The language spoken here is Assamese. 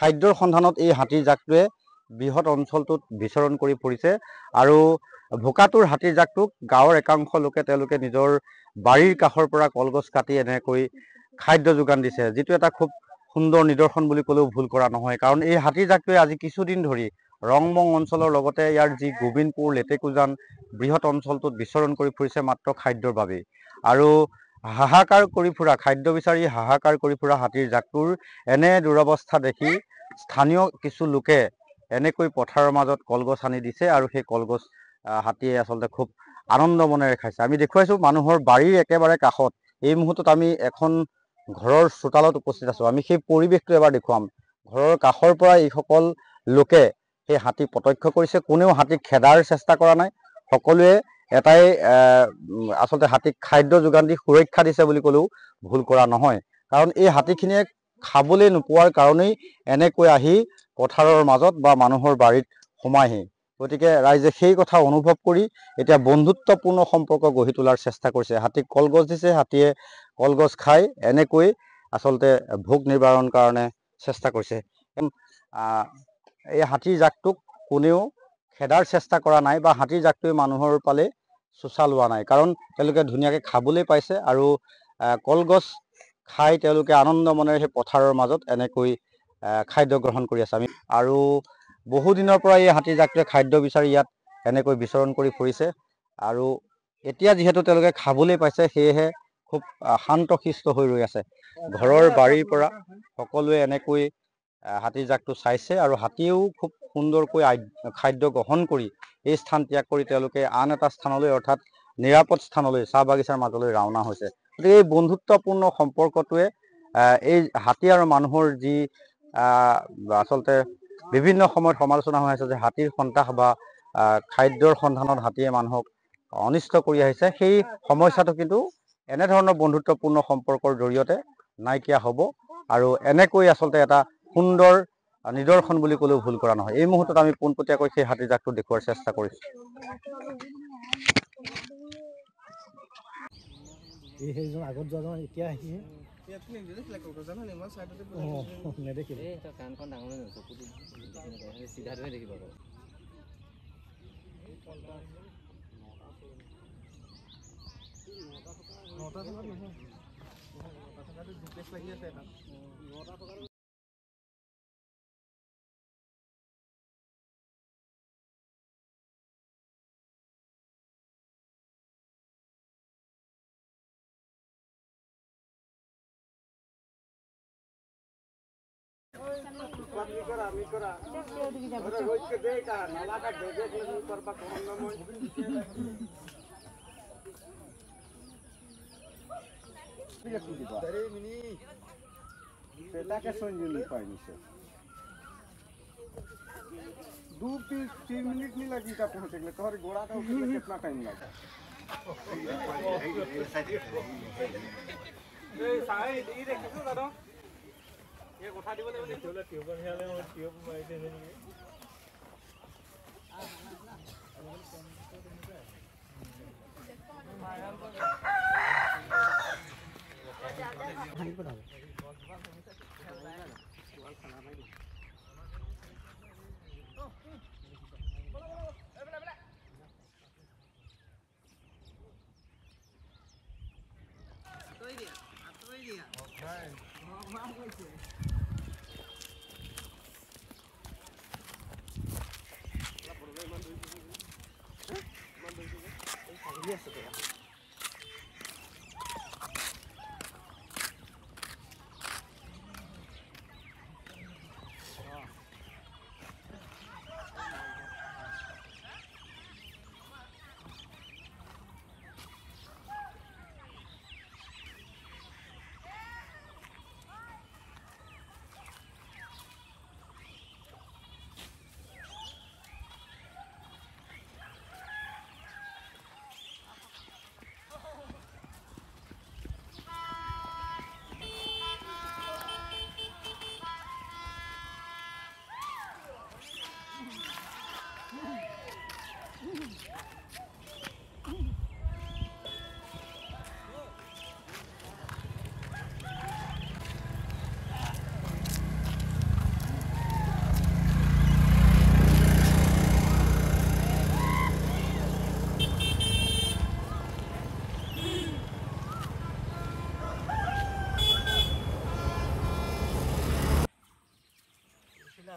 খাদ্যৰ সন্ধানত এই হাতীৰ জাকটোৱে বৃহৎ অঞ্চলটোত বিচৰণ কৰি ফুৰিছে আৰু ভোকাতুৰ হাতীৰ জাকটোক গাঁৱৰ একাংশ লোকে তেওঁলোকে নিজৰ বাৰীৰ কাষৰ পৰা কলগছ কাটি এনেকৈ খাদ্য যোগান দিছে, যিটো এটা খুব সুন্দৰ নিদৰ্শন বুলি ক'লেও ভুল কৰা নহয়। কাৰণ এই হাতীৰ জাকটোৱে আজি কিছুদিন ধৰি ৰংমং অঞ্চলৰ লগতে ইয়াৰ যি গোবিন্দপুৰ লেটেকুজান বৃহৎ অঞ্চলটোত বিচৰণ কৰি ফুৰিছে মাত্ৰ খাদ্যৰ বাবেই। আৰু হাহাকাৰ কৰি ফুৰা খাদ্য বিচাৰি হাহাকাৰ কৰি ফুৰা হাতীৰ জাকটোৰ এনে দুৰৱস্থা দেখি স্থানীয় কিছু লোকে এনেকৈ পথাৰৰ মাজত কলগছ আনি দিছে আৰু সেই কলগছ হাতীয়ে আচলতে খুব আনন্দ মনেৰে খাইছে। আমি দেখুৱাইছো মানুহৰ বাৰীৰ একেবাৰে কাষত এই মুহূৰ্তত আমি এখন ঘৰৰ চোতালত উপস্থিত আছো। আমি সেই পৰিৱেশটো এবাৰ দেখুৱাম। ঘৰৰ কাষৰ পৰা এইসকল লোকে সেই হাতীক প্ৰত্যক্ষ কৰিছে। কোনেও হাতীক খেদাৰ চেষ্টা কৰা নাই। সকলোৱে এটাই আচলতে হাতীক খাদ্য যোগান দি সুৰক্ষা দিছে বুলি ক'লেও ভুল কৰা নহয়। কাৰণ এই হাতীখিনিয়ে খাবলৈ নোপোৱাৰ কাৰণেই এনেকৈ আহি পথাৰৰ মাজত বা মানুহৰ বাৰীত সোমাইহি। গতিকে ৰাইজে সেই কথা অনুভৱ কৰি এতিয়া বন্ধুত্বপূৰ্ণ সম্পৰ্ক গঢ়ি তোলাৰ চেষ্টা কৰিছে। হাতীক কলগছ দিছে, হাতীয়ে কলগছ খাই এনেকৈ আচলতে ভোক নিবাৰণ কাৰণে চেষ্টা কৰিছে। এই হাতীৰ জাকটোক কোনেও খেদাৰ চেষ্টা কৰা নাই বা হাতীৰ জাকটোৱে মানুহৰ পালে চোচা লোৱা নাই। কাৰণ তেওঁলোকে ধুনীয়াকৈ খাবলৈ পাইছে আৰু কলগছ খাই তেওঁলোকে আনন্দ মনেৰে সেই পথাৰৰ মাজত এনেকৈ খাদ্য গ্ৰহণ কৰি আছে। আমি আৰু বহুদিনৰ পৰা এই হাতীৰ জাকটোৱে খাদ্য বিচাৰি ইয়াত এনেকৈ বিচৰণ কৰি ফুৰিছে আৰু এতিয়া যিহেতু তেওঁলোকে খাবলৈ পাইছে সেয়েহে খুব শান্তশিষ্ট হৈ ৰৈ আছে। ঘৰৰ বাৰীৰ পৰা সকলোৱে এনেকৈ হাতীৰ জাকটো চাইছে আৰু হাতীয়েও খুব সুন্দৰকৈ খাদ্য গ্ৰহণ কৰি এই স্থান ত্যাগ কৰি তেওঁলোকে আন এটা স্থানলৈ অৰ্থাৎ নিৰাপদ স্থানলৈ চাহ বাগিচাৰ মাজলৈ ৰাওনা হৈছে। গতিকে এই বন্ধুত্বপূৰ্ণ সম্পৰ্কটোৱে এই হাতী আৰু মানুহৰ যি আচলতে বিভিন্ন সময়ত সমালোচনা হৈ আছে যে হাতীৰ সন্ত্ৰাস বা খাদ্যৰ সন্ধানত হাতীয়ে মানুহক অনিষ্ট কৰি আহিছে, সেই সমস্যাটো কিন্তু এনেধৰণৰ বন্ধুত্বপূৰ্ণ সম্পৰ্কৰ জৰিয়তে নাইকিয়া হ'ব আৰু এনেকৈ আচলতে এটা সুন্দৰ নিদৰ্শন বুলি ক'লেও ভুল কৰা নহয়। এই মুহূৰ্তত আমি পোনপটীয়াকৈ সেই হাতীৰ জাকটো দেখুওৱাৰ চেষ্টা কৰিছোঁ। সেইজন আগত যোৱাজন এতিয়া আহিছে নেদেখিলে কাণখন ডাঙৰ চকুটো চিধা ধৰে দেখিব আকৌ। নটা টকাত নহয়, নটা টকাটো জিপেছ লাগি আছে এটা। নটা টকাত दो तीन मिनट नहीं लगी था पहुंचने के लिए। तुम्हारी घोड़ा का उठने में कितना टाइम लगा? ये उठा दी बोले चलो ट्यूब में ले और ट्यूब में दे देंगे। हाई पड़ा Hey,